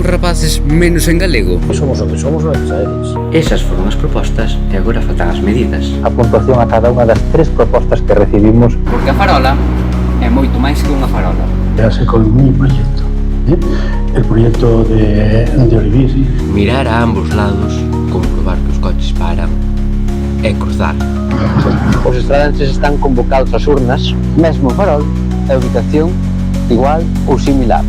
Serán os rapaces menos en galego? Somos o que somos gracias a eles. Esas foron as propostas e agora faltan as medidas. A puntuación a cada unha das 3 propostas que recibimos. Porque a farola é moito máis que unha farola. Ya sé con mi proyecto, el proyecto de Olivís. Mirar a ambos lados, comprobar que os coches paran e cruzar. Os estradenses están convocados ás urnas, mesmo farol e ubicación igual ou similar.